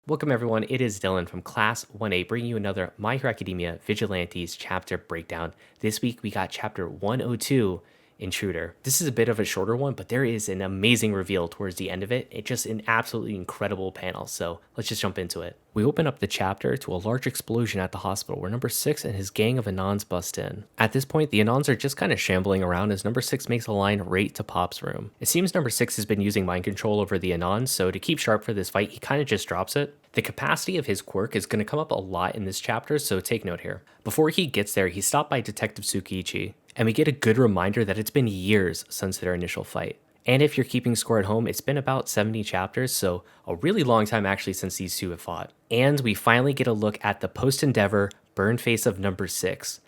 Welcome everyone, it is Dylan from Class 1A bringing you another My Hero Academia Vigilantes chapter breakdown. This week we got chapter 102, Intruder. This is a bit of a shorter one, but there is an amazing reveal towards the end of it. It's just an absolutely incredible panel, so let's just jump into it. We open up the chapter to a large explosion at the hospital where number 6 and his gang of Anons bust in. At this point, the Anons are just kind of shambling around as number 6 makes a line right to Pop's room. It seems number 6 has been using mind control over the Anons, so to keep sharp for this fight, he kind of just drops it. The capacity of his quirk is going to come up a lot in this chapter, so take note here. Before he gets there, he's stopped by Detective Tsukauchi, and we get a good reminder that it's been years since their initial fight. And if you're keeping score at home, it's been about 70 chapters, so a really long time actually since these two have fought. And we finally get a look at the post-Endeavor burned face of number 6.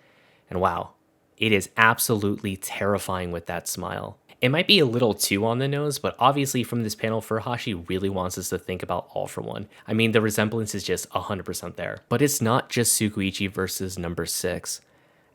And wow, it is absolutely terrifying with that smile. It might be a little too on the nose, but obviously from this panel, Furuhashi really wants us to think about All for One. I mean, the resemblance is just 100% there. But it's not just Tsukauchi versus number 6.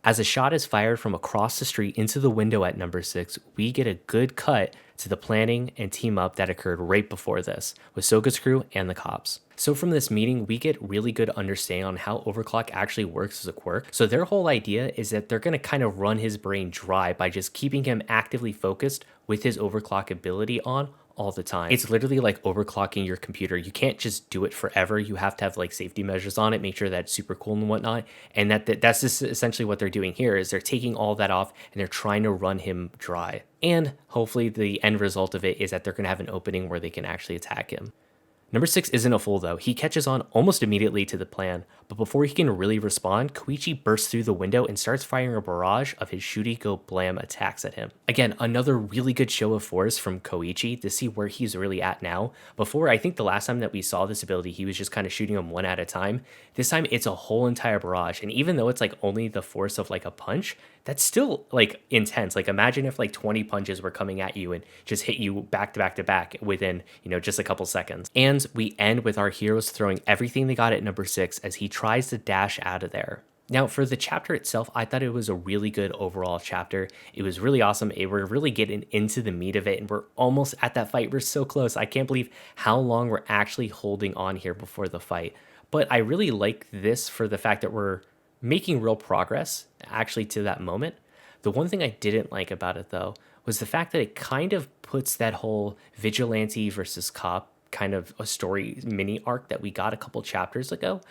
As a shot is fired from across the street into the window at number 6, we get a good cut to the planning and team up that occurred right before this, with Soka's crew and the cops. So from this meeting, we get really good understanding on how Overclock actually works as a quirk. So their whole idea is that they're going to kind of run his brain dry by just keeping him actively focused with his Overclock ability on all the time. It's literally like overclocking your computer. You can't just do it forever. You have to have like safety measures on it, make sure that's super cool and whatnot. And that's just essentially what they're doing here is they're taking all that off and they're trying to run him dry. And hopefully the end result of it is that they're going to have an opening where they can actually attack him. Number 6 isn't a fool though. He catches on almost immediately to the plan, but before he can really respond, Koichi bursts through the window and starts firing a barrage of his shooty go blam attacks at him. Again, another really good show of force from Koichi to see where he's really at now. Before, I think the last time that we saw this ability, he was just kind of shooting them one at a time. This time it's a whole entire barrage, and even though it's like only the force of like a punch, that's still like intense. Like imagine if like 20 punches were coming at you and just hit you back to back to back within, just a couple seconds. And we end with our heroes throwing everything they got at number 6 as he tries to dash out of there. Now, for the chapter itself, I thought it was a really good overall chapter. It was really awesome. We're really getting into the meat of it, and we're almost at that fight. We're so close. I can't believe how long we're actually holding on here before the fight. But I really like this for the fact that we're making real progress actually to that moment. The one thing I didn't like about it though was the fact that it kind of puts that whole vigilante versus cop kind of a story mini arc that we got a couple chapters ago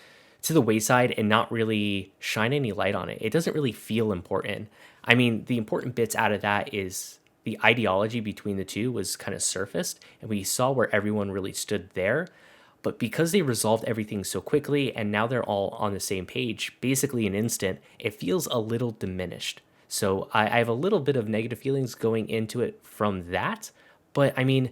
to the wayside and not really shine any light on it. It doesn't really feel important. I mean, the important bits out of that is the ideology between the two was kind of surfaced and we saw where everyone really stood there. But because they resolved everything so quickly and now they're all on the same page, basically an instant, it feels a little diminished. So I have a little bit of negative feelings going into it from that. But I mean,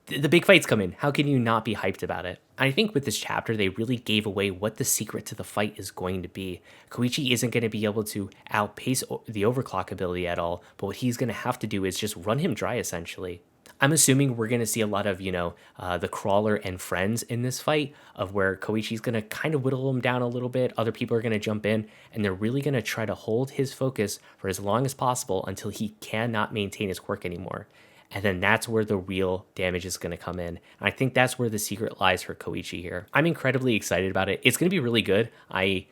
the big fight's coming. How can you not be hyped about it? I think with this chapter, they really gave away what the secret to the fight is going to be. Koichi isn't going to be able to outpace the overclock ability at all, but what he's going to have to do is just run him dry, essentially. I'm assuming we're going to see a lot of, the Crawler and friends in this fight of where Koichi's going to kind of whittle him down a little bit. Other people are going to jump in and they're really going to try to hold his focus for as long as possible until he cannot maintain his quirk anymore. And then that's where the real damage is going to come in. And I think that's where the secret lies for Koichi here. I'm incredibly excited about it. It's going to be really good. I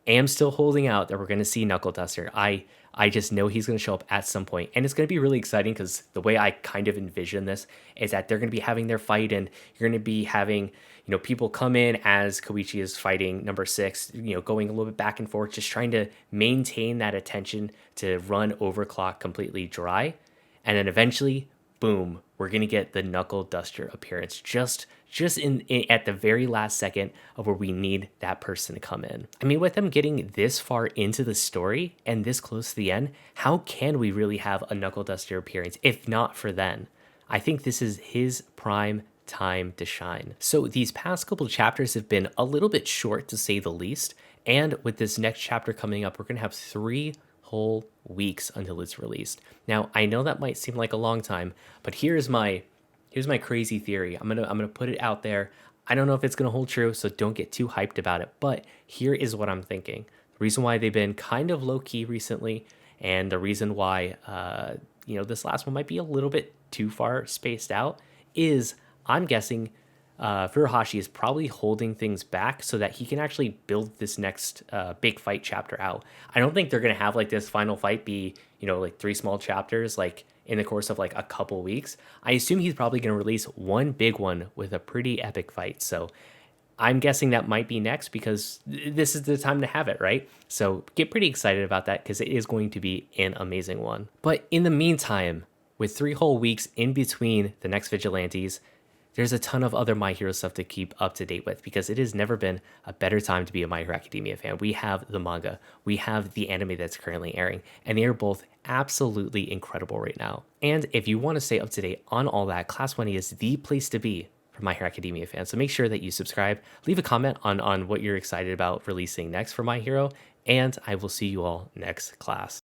am still holding out that we're going to see Knuckle Duster. I just know he's going to show up at some point. And it's going to be really exciting because the way I kind of envision this is that they're going to be having their fight and you're going to be having, people come in as Koichi is fighting number 6, going a little bit back and forth, just trying to maintain that attention to run Overclock completely dry. And then eventually, boom, we're going to get the Knuckle Duster appearance just in at the very last second of where we need that person to come in. I mean, with them getting this far into the story and this close to the end, how can we really have a Knuckle Duster appearance if not for then? I think this is his prime time to shine. So these past couple chapters have been a little bit short to say the least, and with this next chapter coming up, we're going to have 3 whole weeks until it's released. Now, I know that might seem like a long time, but here's my crazy theory. I'm gonna put it out there. I don't know if it's gonna hold true, so don't get too hyped about it. But here is what I'm thinking. The reason why they've been kind of low key recently, and the reason why this last one might be a little bit too far spaced out, is I'm guessing Furuhashi is probably holding things back so that he can actually build this next big fight chapter out. I don't think they're gonna have like this final fight be, like 3 small chapters, like in the course of like a couple weeks. I assume he's probably gonna release one big one with a pretty epic fight. So I'm guessing that might be next because this is the time to have it, right? So get pretty excited about that because it is going to be an amazing one. But in the meantime, with 3 whole weeks in between the next Vigilantes, there's a ton of other My Hero stuff to keep up to date with because it has never been a better time to be a My Hero Academia fan. We have the manga, we have the anime that's currently airing, and they are both absolutely incredible right now. And if you want to stay up to date on all that, Class 1A is the place to be for My Hero Academia fans. So make sure that you subscribe, leave a comment on what you're excited about releasing next for My Hero, and I will see you all next class.